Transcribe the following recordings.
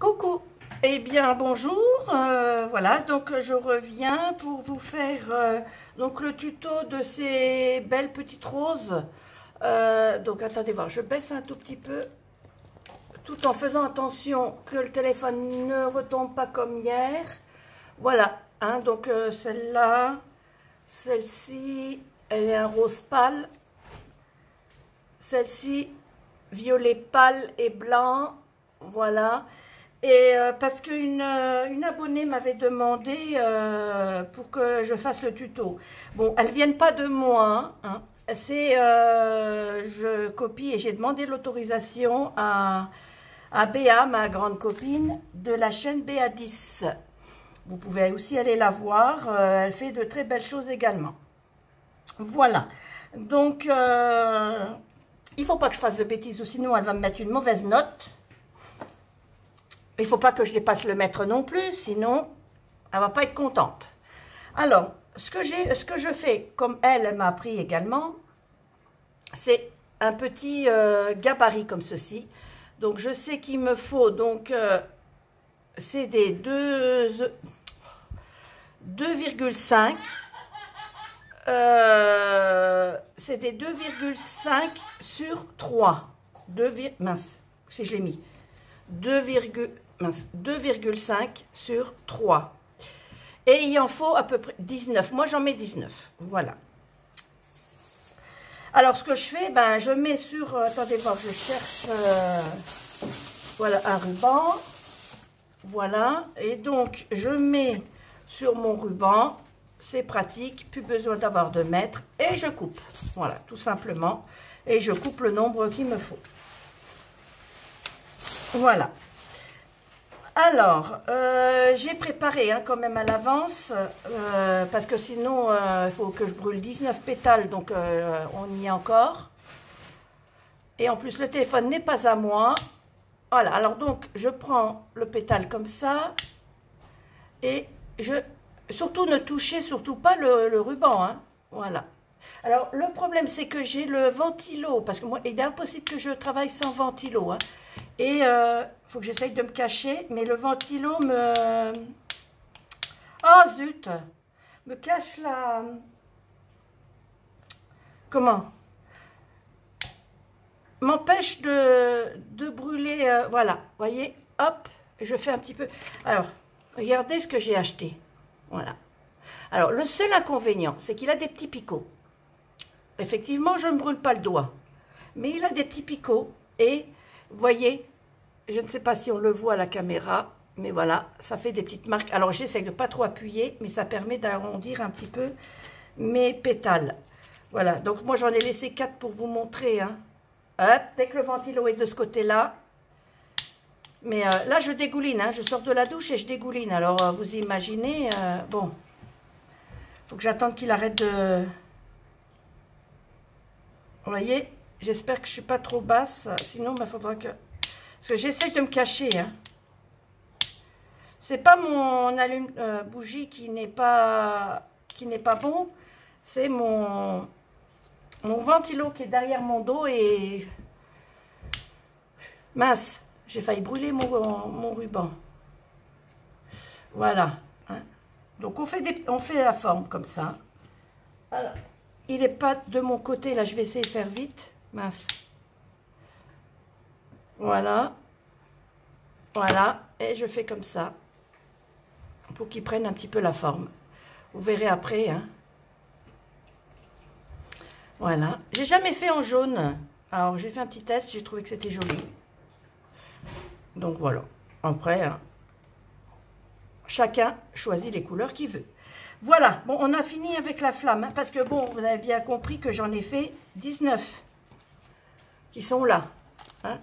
Coucou, eh bien bonjour, voilà, donc je reviens pour vous faire donc le tuto de ces belles petites roses. Donc attendez voir, je baisse un tout petit peu, tout en faisant attention que le téléphone ne retombe pas comme hier. Voilà, hein, donc celle-là, celle-ci, elle est un rose pâle, celle-ci, violet pâle et blanc, voilà. Et parce qu'une une abonnée m'avait demandé pour que je fasse le tuto. Bon, elles ne viennent pas de moi, hein. C'est, je copie et j'ai demandé l'autorisation à Béa, ma grande copine, de la chaîne BA10. Vous pouvez aussi aller la voir, elle fait de très belles choses également. Voilà, donc il ne faut pas que je fasse de bêtises, ou sinon elle va me mettre une mauvaise note. Il ne faut pas que je dépasse le mètre non plus, sinon elle ne va pas être contente. Alors, ce que je fais, comme elle m'a appris également, c'est un petit gabarit comme ceci. Donc, je sais qu'il me faut, donc, c'est des 2,5. C'est des 2,5 sur 3. Mince, si je l'ai mis. 2,5 sur 3. Et il en faut à peu près 19. Moi, j'en mets 19. Voilà. Alors, ce que je fais, ben, je mets sur... attendez voir, je cherche... voilà, un ruban. Voilà. Et donc, je mets sur mon ruban. C'est pratique. Plus besoin d'avoir de mètres. Et je coupe. Voilà, tout simplement. Et je coupe le nombre qu'il me faut. Voilà. Alors, j'ai préparé hein, quand même à l'avance, parce que sinon, il faut que je brûle 19 pétales, donc on y est encore. Et en plus, le téléphone n'est pas à moi. Voilà, alors donc, je prends le pétale comme ça, et surtout ne touchez surtout pas le ruban, hein, voilà. Alors, le problème, c'est que j'ai le ventilo, parce que moi, il est impossible que je travaille sans ventilo, hein. Et faut que j'essaye de me cacher, mais le ventilo me... Oh zut! Me cache la... Comment? M'empêche de brûler... voilà, voyez? Hop, je fais un petit peu... Alors, regardez ce que j'ai acheté. Voilà. Alors, le seul inconvénient, c'est qu'il a des petits picots. Effectivement, je ne brûle pas le doigt. Mais il a des petits picots et... Vous voyez, je ne sais pas si on le voit à la caméra, mais voilà, ça fait des petites marques. Alors, j'essaie de ne pas trop appuyer, mais ça permet d'arrondir un petit peu mes pétales. Voilà, donc moi, j'en ai laissé 4 pour vous montrer. Hein. Hop, dès que le ventilo est de ce côté-là. Mais là, je dégouline, hein, je sors de la douche et je dégouline. Alors, vous imaginez, bon, il faut que j'attende qu'il arrête de... Vous voyez? J'espère que je ne suis pas trop basse, sinon il faudra que... Parce que j'essaye de me cacher. Hein. C'est pas mon bougie qui n'est pas bon. C'est mon ventilo qui est derrière mon dos et... Mince, j'ai failli brûler mon ruban. Voilà. Hein. Donc on fait la forme comme ça. Alors, il n'est pas de mon côté, là je vais essayer de faire vite. Mince. Voilà. Voilà. Et je fais comme ça. Pour qu'il prenne un petit peu la forme. Vous verrez après. Hein. Voilà. J'ai jamais fait en jaune. Alors j'ai fait un petit test. J'ai trouvé que c'était joli. Donc voilà. Après, hein, chacun choisit les couleurs qu'il veut. Voilà. Bon, on a fini avec la flamme. Hein, parce que bon, vous avez bien compris que j'en ai fait 19. Qui sont là. Hein.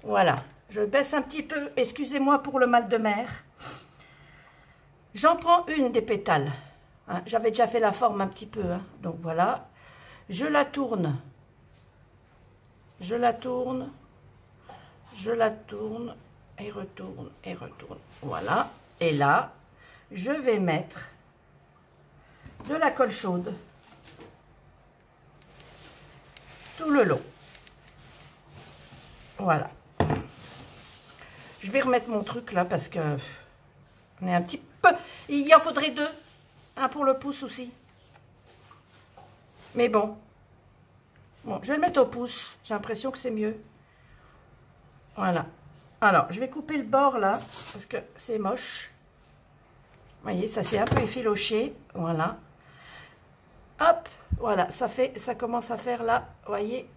Voilà, je baisse un petit peu, excusez-moi pour le mal de mer. J'en prends une des pétales. Hein. J'avais déjà fait la forme un petit peu, hein. Donc voilà. Je la tourne. Je la tourne. Je la tourne et retourne et retourne. Voilà. Et là, je vais mettre de la colle chaude tout le long. Voilà. Je vais remettre mon truc là parce que on est un petit peu... Il en faudrait deux. Un pour le pouce aussi. Mais bon. Bon, je vais le mettre au pouce. J'ai l'impression que c'est mieux. Voilà. Alors, je vais couper le bord là parce que c'est moche. Vous voyez, ça s'est un peu effiloché. Voilà. Hop, voilà, ça commence à faire là, vous voyez,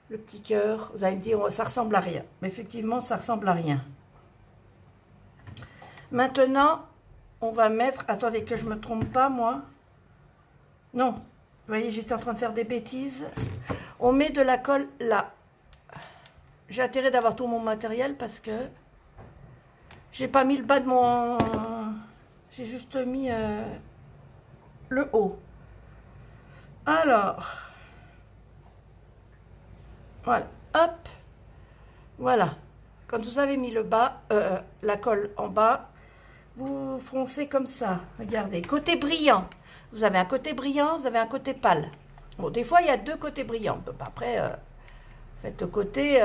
le petit cœur. Vous allez me dire, ça ressemble à rien. Mais effectivement, ça ressemble à rien. Maintenant, on va mettre, attendez que je me trompe pas, moi. Non, vous voyez, j'étais en train de faire des bêtises. On met de la colle là. J'ai intérêt d'avoir tout mon matériel parce que j'ai pas mis le bas de mon... J'ai juste mis le haut. Alors, voilà, hop, voilà. Quand vous avez mis le bas, la colle en bas, vous froncez comme ça. Regardez, côté brillant. Vous avez un côté brillant, vous avez un côté pâle. Bon, des fois, il y a deux côtés brillants. Donc, après, faites le côté,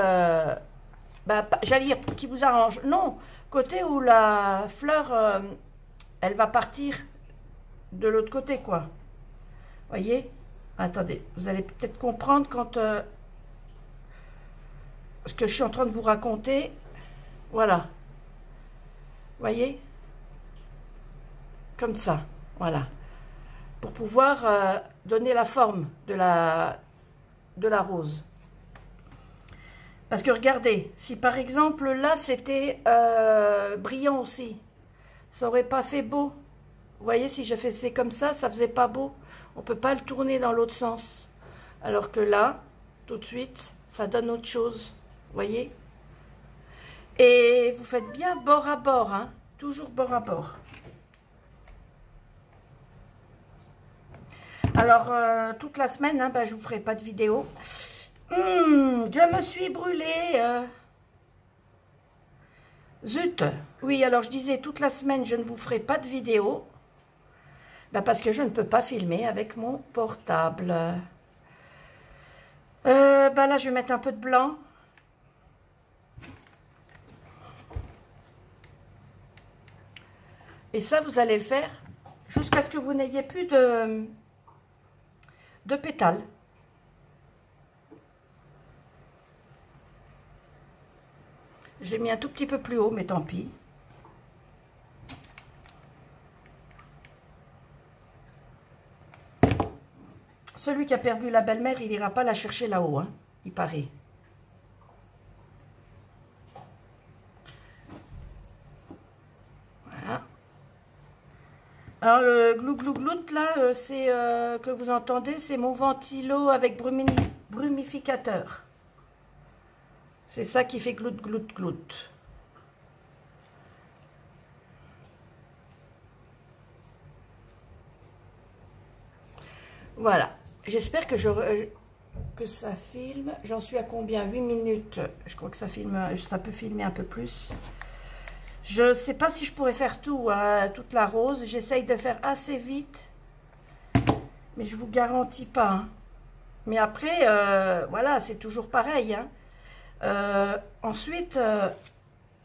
j'allais dire, qui vous arrange. Non, côté où la fleur, elle va partir de l'autre côté, quoi. Voyez? Attendez, vous allez peut-être comprendre quand ce que je suis en train de vous raconter. Voilà. Voyez? Comme ça. Voilà. Pour pouvoir donner la forme de la rose. Parce que regardez, si par exemple là c'était brillant aussi, ça aurait pas fait beau. Vous voyez, si je faisais comme ça faisait pas beau. On ne peut pas le tourner dans l'autre sens. Alors que là, tout de suite, ça donne autre chose. Vous voyez? Et vous faites bien bord à bord. Hein? Toujours bord à bord. Alors, toute la semaine, hein, je ne vous ferai pas de vidéo. Je me suis brûlée. Zut. Oui, alors je disais, toute la semaine, je ne vous ferai pas de vidéo. Parce que je ne peux pas filmer avec mon portable. Là, je vais mettre un peu de blanc. Et ça, vous allez le faire jusqu'à ce que vous n'ayez plus de pétales. Je l'ai mis un tout petit peu plus haut, mais tant pis. Celui qui a perdu la belle-mère, il n'ira pas la chercher là-haut, hein, il paraît. Voilà. Alors, le glou-glou-glout, là, c'est que vous entendez, c'est mon ventilo avec brumificateur. C'est ça qui fait glout-glout-glout. Voilà. J'espère que ça filme. J'en suis à combien? 8 minutes. Je crois que ça filme. Ça peut filmer un peu plus. Je ne sais pas si je pourrais faire tout, toute la rose. J'essaye de faire assez vite. Mais je ne vous garantis pas. Hein. Mais après, voilà, c'est toujours pareil. Hein. Ensuite,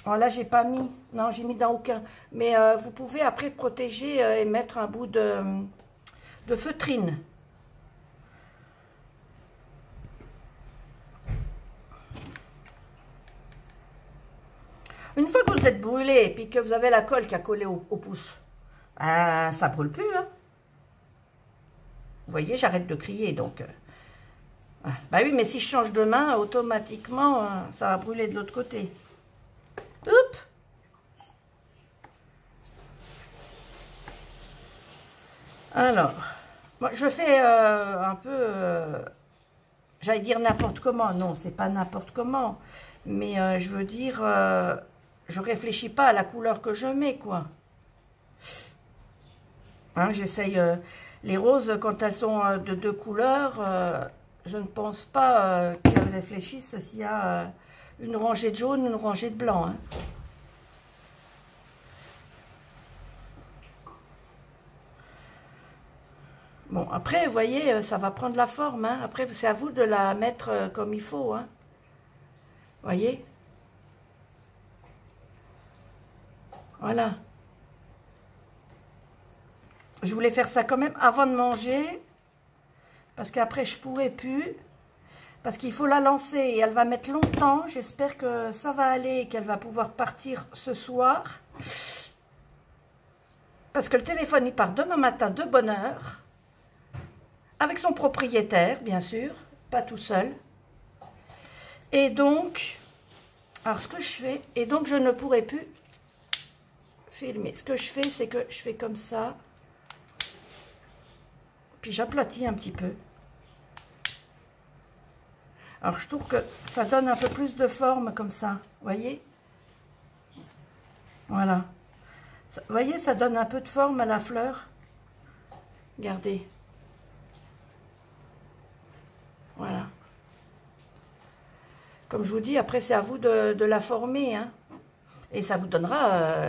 oh là, j'ai pas mis. Non, j'ai mis dans aucun. Mais vous pouvez après protéger et mettre un bout de feutrine. Une fois que vous êtes brûlé et puis que vous avez la colle qui a collé au pouce, ça brûle plus. Hein. Vous voyez, j'arrête de crier donc. Bah oui, mais si je change de main, automatiquement, ça va brûler de l'autre côté. Oups! Alors, moi, je fais un peu, j'allais dire n'importe comment. Non, c'est pas n'importe comment. Mais je veux dire, je réfléchis pas à la couleur que je mets, quoi. Hein, j'essaye, les roses, quand elles sont de deux couleurs, je ne pense pas qu'elles réfléchissent s'il y a une rangée de jaune, une rangée de blanc. Hein. Bon, après, vous voyez, ça va prendre la forme. Hein. Après, c'est à vous de la mettre comme il faut. Hein. Voyez? Voilà. Je voulais faire ça quand même avant de manger. Parce qu'après, je pourrais plus. Parce qu'il faut la lancer et elle va mettre longtemps. J'espère que ça va aller et qu'elle va pouvoir partir ce soir. Parce que le téléphone, il part demain matin de bonne heure. Avec son propriétaire, bien sûr. Pas tout seul. Et donc, alors ce que je fais, et donc je ne pourrai plus filmer. Ce que je fais, c'est que je fais comme ça. Puis j'aplatis un petit peu. Alors je trouve que ça donne un peu plus de forme comme ça. Vous voyez? Voilà. Vous voyez, ça donne un peu de forme à la fleur. Regardez. Voilà. Comme je vous dis, après c'est à vous de la former. Hein. Et ça vous donnera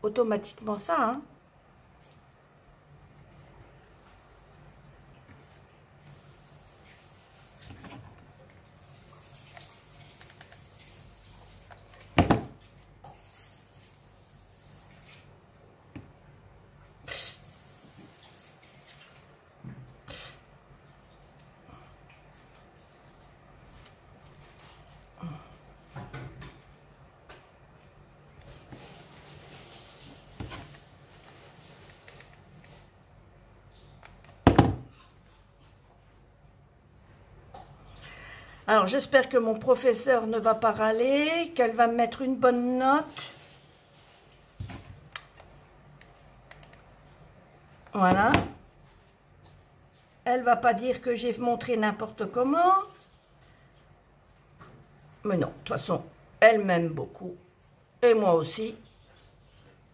automatiquement ça. Hein. Alors, j'espère que mon professeur ne va pas râler, qu'elle va me mettre une bonne note. Voilà. Elle va pas dire que j'ai montré n'importe comment. Mais non, de toute façon, elle m'aime beaucoup. Et moi aussi.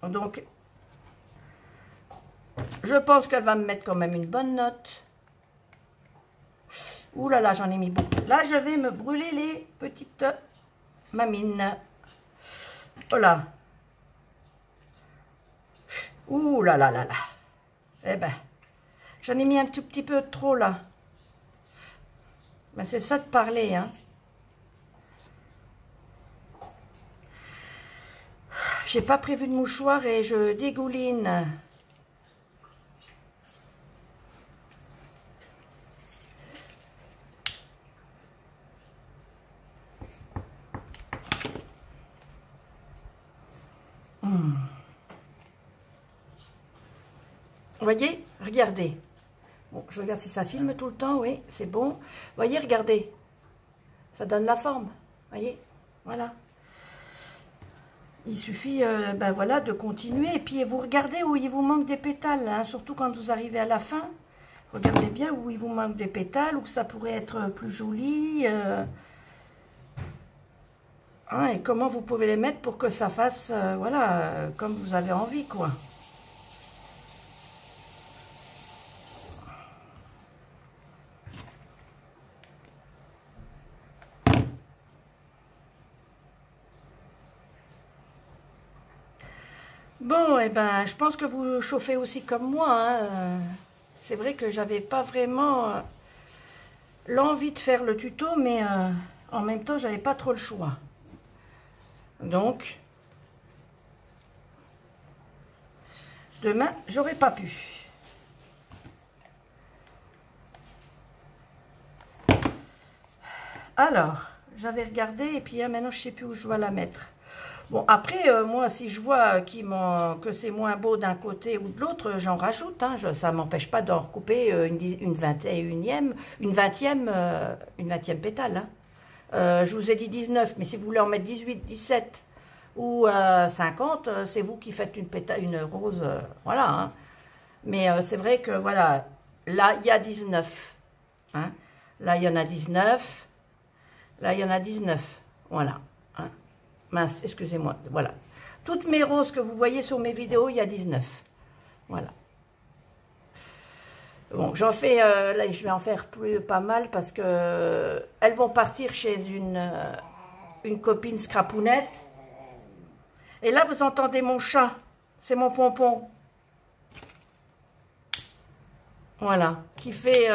Donc, je pense qu'elle va me mettre quand même une bonne note. Ouh là là, j'en ai mis beaucoup. Là, je vais me brûler les petites mamines. Voilà. Ouh là là là là. Eh ben, j'en ai mis un tout petit peu trop là. Ben, c'est ça de parler, hein. J'ai pas prévu de mouchoir et je dégouline. Vous voyez, regardez. Bon, je regarde si ça filme tout le temps, oui, c'est bon. Vous voyez, regardez. Ça donne la forme, voyez, voilà. Il suffit, ben voilà, de continuer. Et puis, vous regardez où il vous manque des pétales, hein, surtout quand vous arrivez à la fin. Regardez bien où il vous manque des pétales, où ça pourrait être plus joli. Hein, et comment vous pouvez les mettre pour que ça fasse, voilà, comme vous avez envie, quoi. Bon, eh ben, je pense que vous chauffez aussi comme moi. Hein. C'est vrai que j'avais pas vraiment l'envie de faire le tuto, mais en même temps, j'avais pas trop le choix. Donc, demain, j'aurais pas pu. Alors, j'avais regardé et puis maintenant, je sais plus où je dois la mettre. Bon, après, moi, si je vois que c'est moins beau d'un côté ou de l'autre, j'en rajoute. Hein, ça ne m'empêche pas d'en recouper une vingtième pétale. Hein. Je vous ai dit 19, mais si vous voulez en mettre 18, 17 ou 50, c'est vous qui faites une rose. Voilà. Hein. Mais c'est vrai que, voilà, là, il y a 19. Hein. Là, il y en a 19. Là, il y en a 19. Voilà. Hein. Mince, excusez-moi, voilà. Toutes mes roses que vous voyez sur mes vidéos, il y a 19. Voilà. Bon, j'en fais, là, je vais en faire pas mal parce que elles vont partir chez une copine scrapounette. Et là, vous entendez mon chat. C'est mon pompon. Voilà. Qui fait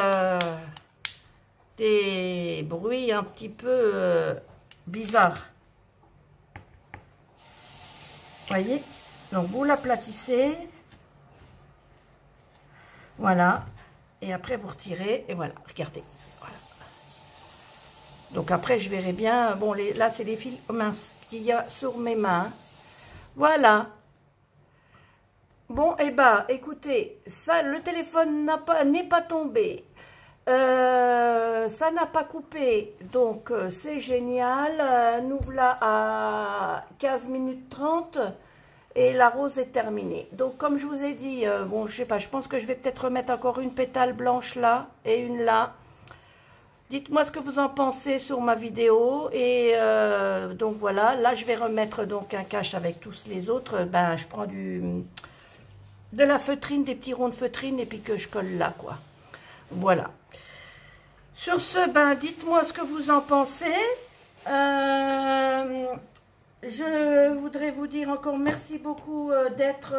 des bruits un petit peu bizarres. Voyez, Donc vous l'aplatissez. Voilà. Et après vous retirez. Et voilà, regardez. Voilà. Donc après je verrai bien. Bon, là c'est les fils minces qu'il y a sur mes mains. Voilà. Bon, et bah écoutez, ça, le téléphone n'est pas tombé. Ça n'a pas coupé, donc c'est génial. Nous voilà à 15 minutes 30 et la rose est terminée. Donc comme je vous ai dit, bon je sais pas, je pense que je vais peut-être remettre encore une pétale blanche là et une là. Dites-moi ce que vous en pensez sur ma vidéo. Et donc voilà, là je vais remettre donc un cache avec tous les autres. Ben je prends de la feutrine, des petits ronds de feutrine et puis que je colle là quoi. Voilà. Sur ce, ben, dites-moi ce que vous en pensez. Je voudrais vous dire encore merci beaucoup d'être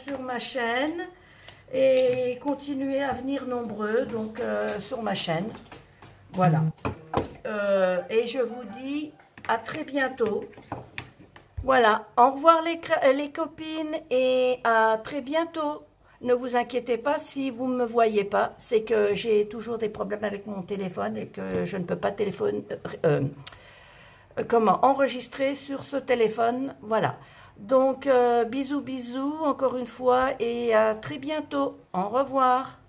sur ma chaîne et continuer à venir nombreux donc sur ma chaîne. Voilà. Et je vous dis à très bientôt. Voilà. Au revoir les copines et à très bientôt. Ne vous inquiétez pas si vous ne me voyez pas, c'est que j'ai toujours des problèmes avec mon téléphone et que je ne peux pas enregistrer sur ce téléphone. Voilà. Donc, bisous, bisous encore une fois et à très bientôt. Au revoir.